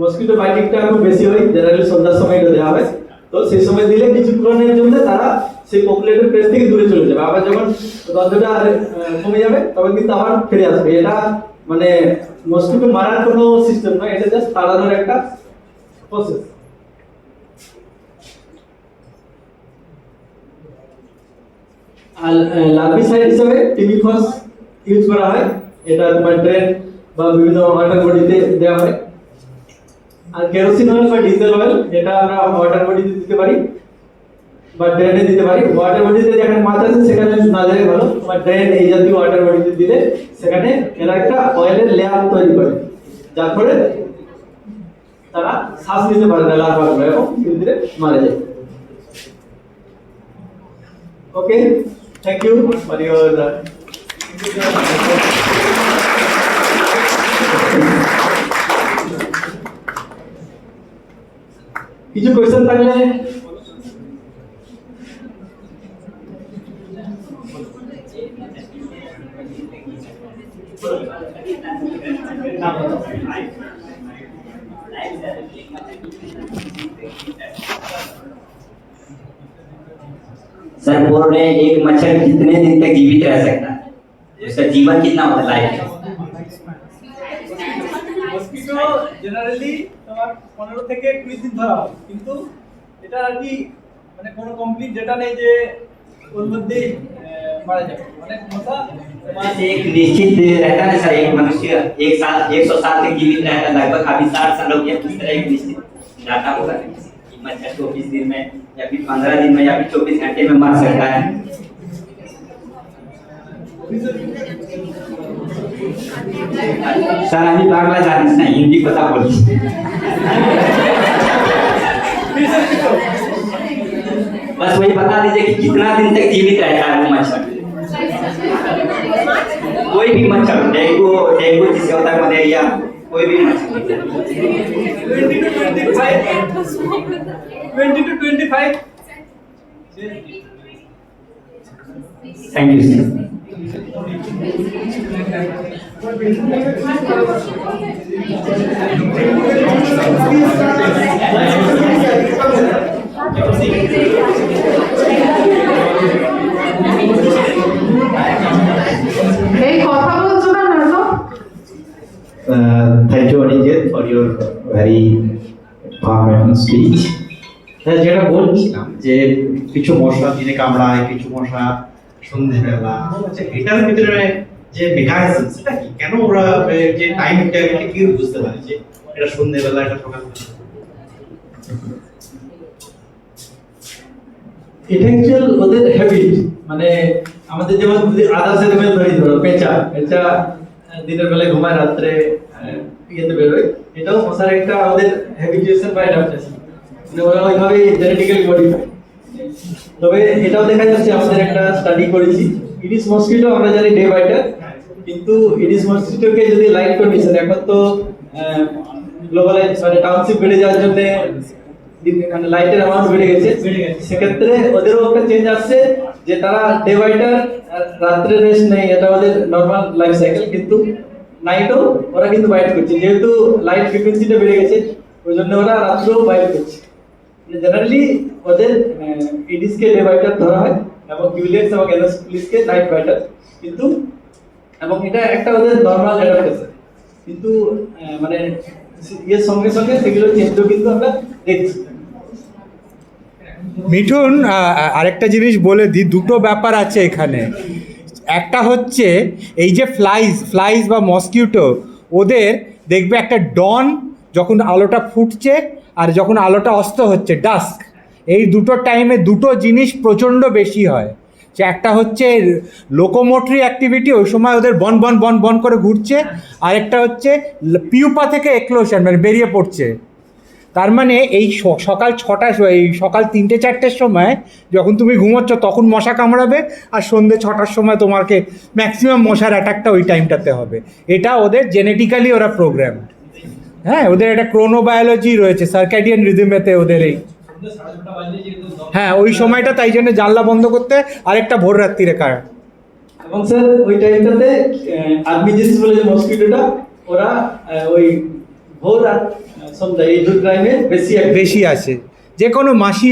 মসকিটো বাইটিংটা খুব বেশি হয়, জেনারেলি সন্ধ্যার সময় এটা দেওয়া হয়। তো সেই সময় দিলে কিছুক্ষণের জন্য তারা সেই পপুলেটেড প্লেস থেকে দূরে চলে যাবে। আবার যখন গন্ধটা কমে যাবে তখন কিন্তু আবার ফিরে আসবে। এটা মানে মসকিটো মারার কোনো সিস্টেম নয়, এটা জাস্ট তাড়ানোর একটা প্রসেস। আর লার্ভিসাইড হিসেবে টিমিফস ইউজ করা হয়। এটা তোমার ড্রেন বা বিভিন্ন ওয়াটার বডিতে দেওয়া হয়। আর কেরোসিন অয়েল বা ডিজেল অয়েল, এটা আমরা ওয়াটার বডিতে দিতে পারি বা ড্রেনে দিতে পারি। ওয়াটার বডিতে যেখানে মাছ আছে সেখানে না দেওয়াই ভালো। তোমার ড্রেন এই জাতীয় ওয়াটার বডিতে দিলে সেখানে এরা একটা অয়েলের লেয়ার তৈরি করে, যার ফলে তারা শ্বাস নিতে পারে না লার্ভাগুলো এবং ধীরে ধীরে মারা যায়। ওকে, থ্যাংক ইউ ফর ইউর কিছু কোয়েশ্চেন থাকলে सर बोल रहे हैं एक मच्छर कितने दिन तक जीवित रह सकता है, उसका जीवन कितना होता है लाइफ? মসকিটো জেনারেলি তোমার 15 থেকে 20 দিন ধরা হয়, কিন্তু এটা আর কি মানে কোনো কমপ্লিট ডেটা নেই যে ওর মধ্যেই মারা যাবে। অনেক মশা তোমার एक निश्चित रहता है सर, एक मनुष्य 100 साल तक जीवित रहता है, लगभग अभी 60 साल हो गया, किस तरह एक निश्चित डाटा होगा कि मच्छर 24 दिन में या फिर 15 दिन में या फिर 24 घंटे में मर सकता है? सर अभी बांग्ला जानते ना, हिंदी पता बोलिए। बस वही बता दीजिए कि कितना दिन तक जीवित रहता है वो मच्छर, कोई भी मच्छर, डेंगू जिससे होता है, मलेरिया, कोई भी मच्छर। 20 to 25 थैंक यू सर। এই কথা বলছো না নয়তো? Thank you, Anijit, for your very powerful speech. যেটা বলছিলাম যে কিছু মশলা দিনে কামড়ায়, কিছু মশা সন্ধ্যেবেলা, আচ্ছা এটার ভিতরে যে মেকানিজম সেটা কি, কেন ওরা যে টাইমটা এটা কি বুঝতে পারে যে এটা সন্ধ্যেবেলা এটা সকালবেলা? এটা অ্যাকচুয়াল ওদের হ্যাবিট, মানে আমাদের যেমন আদার্স এনিমেল ধরো পেঁচা দিনের বেলায় ঘুমায়, রাত্রে ইয়েতে বেরোয়, এটাও মশার একটা ওদের হ্যাবিচুয়েশন বা অ্যাডাপ্টেশন, মানে ওরা ওইভাবে জেনেটিক্যালি মডিফাই। তবে এটাও দেখা যাচ্ছে, আমাদের একটা স্টাডি করেছি, ইডিস মসকিটো আমরা জানি ডে বাইটার, কিন্তু ইডিস মসকিটোকে যদি লাইট কন্ডিশন, এখন তো গ্লোবালাইজ মানে টাউনশিপ বেড়ে যাওয়ার জন্য মানে লাইটের অ্যামাউন্ট বেড়ে গেছে, সেক্ষেত্রে ওদেরও একটা চেঞ্জ আসছে যে তারা ডে বাইটার, রাত্রে রেস্ট নেই, এটা ওদের নর্মাল লাইফ সাইকেল, কিন্তু নাইটও ওরা কিন্তু বাইট করছে, যেহেতু লাইট ফ্রিকোয়েন্সিটা বেড়ে গেছে ওই জন্য ওরা রাত্রেও বাইট করছে। জেনারেলি ওদের ইডিসকে ডে বাইটার ধরা হয় এবং কিউলিয়াস এবং এনোফিলিসকে নাইট বাইটার, কিন্তু এবং এটা একটা ওদের নর্মাল অ্যাডাপ্টেশন, কিন্তু মানে এর সঙ্গে সঙ্গে সেগুলো চেঞ্জও কিন্তু আমরা দেখছি। মিঠুন, আরেকটা জিনিস বলে দিই, দুটো ব্যাপার আছে এখানে। একটা হচ্ছে এই যে ফ্লাইজ বা মসকিউটো, ওদের দেখবে একটা ডন যখন আলোটা ফুটছে আর যখন আলোটা অস্ত হচ্ছে ডাস্ক, এই দুটো টাইমে দুটো জিনিস প্রচণ্ড বেশি হয়। যে একটা হচ্ছে লোকোমোটরি অ্যাক্টিভিটি, ওই সময় ওদের বন বন বন বন করে ঘুরছে, আরেকটা হচ্ছে পিউপা থেকে এক্লোশন মানে বেরিয়ে পড়ছে। তার মানে এই সকাল 6টার সময়, এই সকাল 3-4টের সময় যখন তুমি ঘুমোচ্ছ তখন মশা কামড়াবে, আর সন্ধ্যে 6টার সময় তোমাকে ম্যাক্সিমাম মশার অ্যাটাকটা ওই টাইমটাতে হবে। এটা ওদের জেনেটিক্যালি ওরা প্রোগ্রাম। হ্যাঁ, ওদের একটা ক্রোনোবায়োলজি রয়েছে, সার্কাডিয়ান রিদমেতে ওদের এই, হ্যাঁ ওই সময়টা, তাই জন্য জানলা বন্ধ করতে আরেকটা ভোর রাত্রিরে কারণ। এবং স্যার ওই টাইমটাতে আর্মিজেন্সি বলে যে মসকিটোটা, ওরা ওই ভোর রাত সন্ধ্যা এই দুটো টাইমে বেশি আছে। যে কোনো মাছি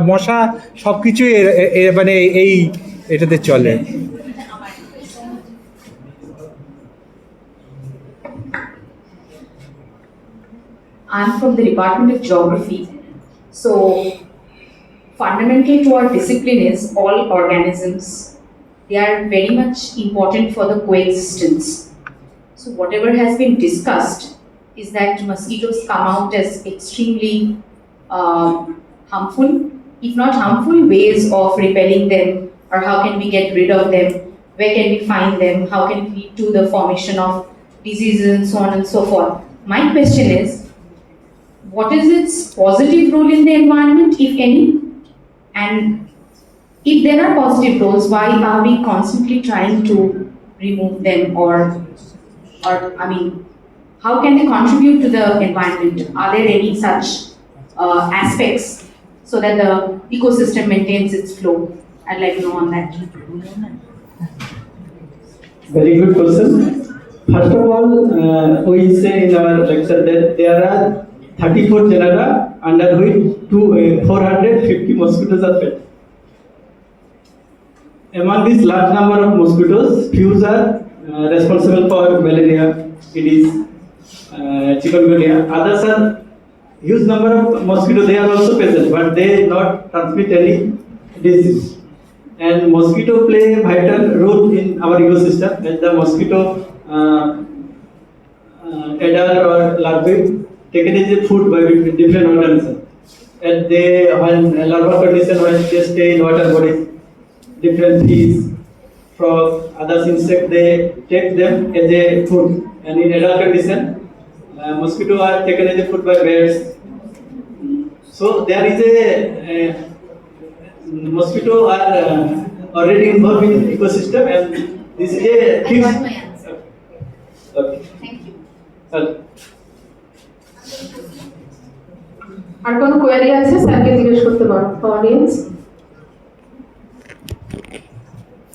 মশা সব কিছুই মানে এই এটাতে চলে। I'm from the Department of Geography. So, fundamental to our discipline is all organisms. They are very much important for the coexistence. So, whatever has been discussed is that mosquitoes come out as extremely harmful, if not harmful, ways of repelling them, or how can we get rid of them, where can we find them, how can it lead to the formation of diseases and so on and so forth. My question is, what is its positive role in the environment, if any? And if there are positive roles, why are we constantly trying to remove them, or I mean, how can they contribute to the environment? Are there any such aspects so that the ecosystem maintains its flow? I'd like to know on that. Very good question. First of all, we say in our lecture that there are 34 genera under which 450 mosquitoes are fed. Among this large number of mosquitoes, few are responsible for malaria, Aedes, chikungunya. Others are huge number of mosquitoes. They are also present, but they not transmit any disease. And mosquito play a vital role in our ecosystem. As the mosquito adult or larvae taken as a food by different organisms. And they, when larval condition, when they stay in water bodies, different fish, frog, other insects, they take them as a food. And in adult condition, mosquito are taken as a food by birds. So there is a mosquito are already involved in ecosystem, and this is a I fixed. got my answer. Okay. Thank you. আর কোনো query আছে স্যারকে জিজ্ঞেস করতে পারো audience.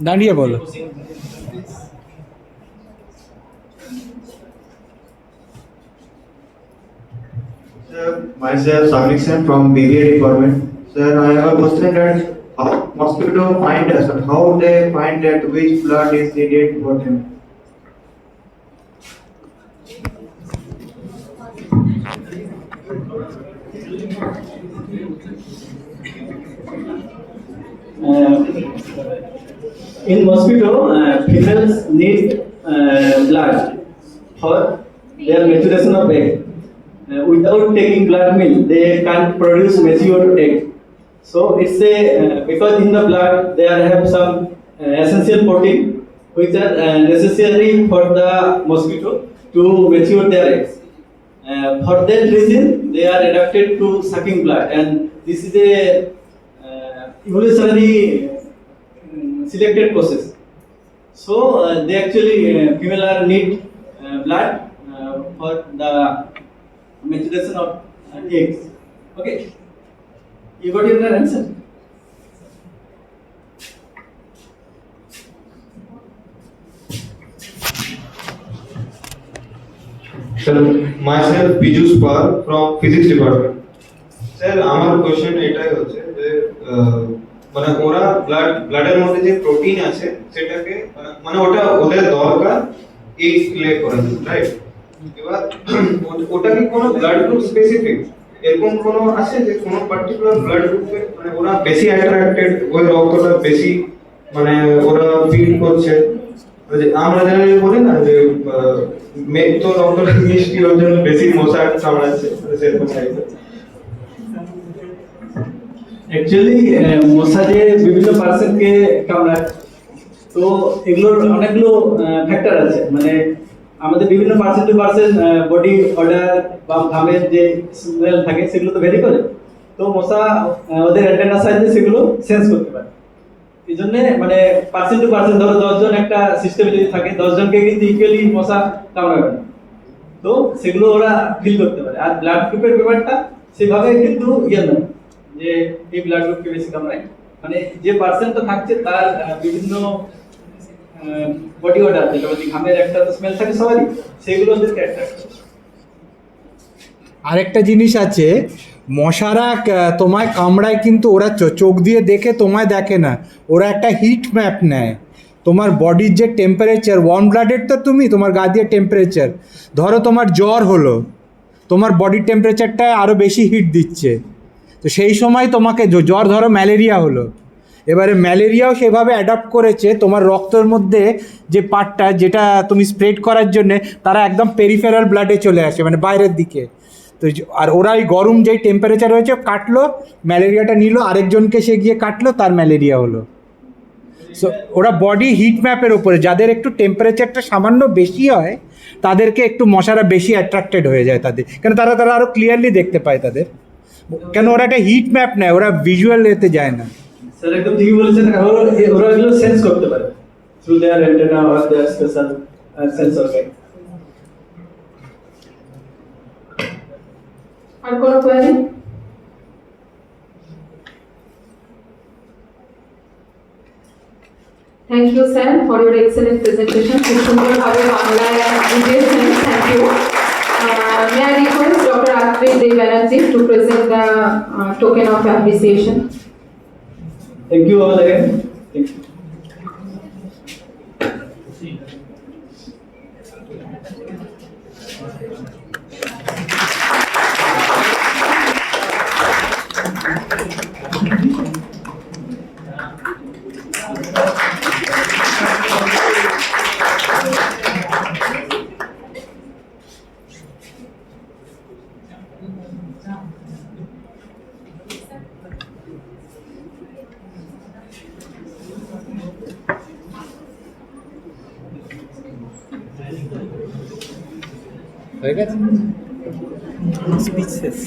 দাঁড়িয়ে বলো। Sir, myself Samik Sen from BBA department. Sir, I have a question that how mosquito find us and how they find that which blood is needed for them. In mosquito, females need blood for their maturation of egg. Without taking blood milk, they can't produce mature egg. So it's a because in the blood there have some essential protein which are necessary for the mosquito to mature their eggs. For that reason, they are adapted to sucking blood, and this is a evolutionary selected process. So they actually female are need blood for the maturation of eggs. Okay, you got your answer. Sir, myself Pijus Pal from physics department. Sir, আমার question এটাই হচ্ছে যে মানে ওরা ব্লাডের মধ্যে যে protein আছে সেটাকে মানে ওটা ওদের দরকার এই লে করার জন্য, রাইট? এবার ওটা কি কোনো ব্লাড গ্রুপ স্পেসিফিক এরকম কোনো আছে যে কোনো পার্টিকুলার ব্লাড গ্রুপে মানে ওরা বেশি অ্যাট্রাক্টেড, ওই রক্তটা বেশি মানে ওরা ফিল করছে? আমরা জেনারেলি বলি না যে মেঘ তো রক্তটা মিষ্টি ওর জন্য বেশি মশা কামড়াচ্ছে, সেরকম টাইপের। অ্যাকচুয়ালি মশা যে বিভিন্ন পার্সেন্টকে কামড়ায়, তো এগুলোর অনেকগুলো ফ্যাক্টর আছে। মানে আমাদের বিভিন্ন percent to percent body odour বা ঘামের যে স্মেল থাকে সেগুলো তো ভ্যারি করে। তো মশা ওদের অ্যান্টেনা সাইজে সেগুলো সেন্স করতে পারে। এই জন্য মানে পার্সেন্ট টু পার্সেন্ট, ধরো 10 জন একটা সিস্টেমে যদি থাকে, 10 জনকে কিন্তু ইকুয়ালি মশা কামড়াবে না, তো সেগুলো ওরা ফিল করতে পারে। আর ব্লাড গ্রুপের ব্যাপারটা সেভাবে কিন্তু ইয়ে নয় যে এই ব্লাড গ্রুপকে বেশি কামড়ায়, মানে যে পার্সেন্টটা থাকছে তার বিভিন্ন বডি অর্ডার, যেটা বলি ঘামের একটা তো স্মেল থাকে সবারই, সেগুলো ওদেরকে অ্যাট্রাক্ট করে। আরেকটা জিনিস আছে, মশারা তোমায় কামড়ায় কিন্তু ওরা চোখ দিয়ে দেখে তোমায় দেখে না, ওরা একটা হিট ম্যাপ নেয়। তোমার বডির যে টেম্পারেচার, ওয়ার্ম ব্লাডের তো তুমি, তোমার গা দিয়ে টেম্পারেচার, ধরো তোমার জ্বর হলো, তোমার বডির টেম্পারেচারটা আরও বেশি হিট দিচ্ছে, তো সেই সময় তোমাকে জ্বর, ধরো ম্যালেরিয়া হলো, এবারে ম্যালেরিয়াও সেভাবে অ্যাডাপ্ট করেছে তোমার রক্তের মধ্যে যে পার্টটা যেটা তুমি স্প্রেড করার জন্যে, তারা একদম পেরিফেরাল ব্লাডে চলে আসে, মানে বাইরের দিকে। তো আর ওরা এই গরম যেই টেম্পারেচার হয়েছে কাটলো, ম্যালেরিয়াটা নিল, আরেকজনকে সে গিয়ে কাটলো, তার ম্যালেরিয়া হলো। সো ওরা বডি হিট ম্যাপের ওপরে, যাদের একটু টেম্পারেচারটা সামান্য বেশি হয় তাদেরকে একটু মশারা বেশি অ্যাট্রাক্টেড হয়ে যায় তাদের, কেন তারা আরও ক্লিয়ারলি দেখতে পায় তাদের, কেন ওরা একটা হিট ম্যাপ নেয়, ওরা ভিজুয়াল এতে যায় না। স্যার একদম ঠিকই বলেছেন, ওরা এগুলো সেন্স করতে পারে through their antenna or their special sense organ. আর কোনো query? Thank you, sir, for your excellent presentation. খুব সুন্দরভাবে বাংলায় বুঝিয়েছেন। Thank you. May I request Dr. Atri Dev Banerjee to present the token of appreciation. Thank you all again. Thank you. হয়ে গেছে speech শেষ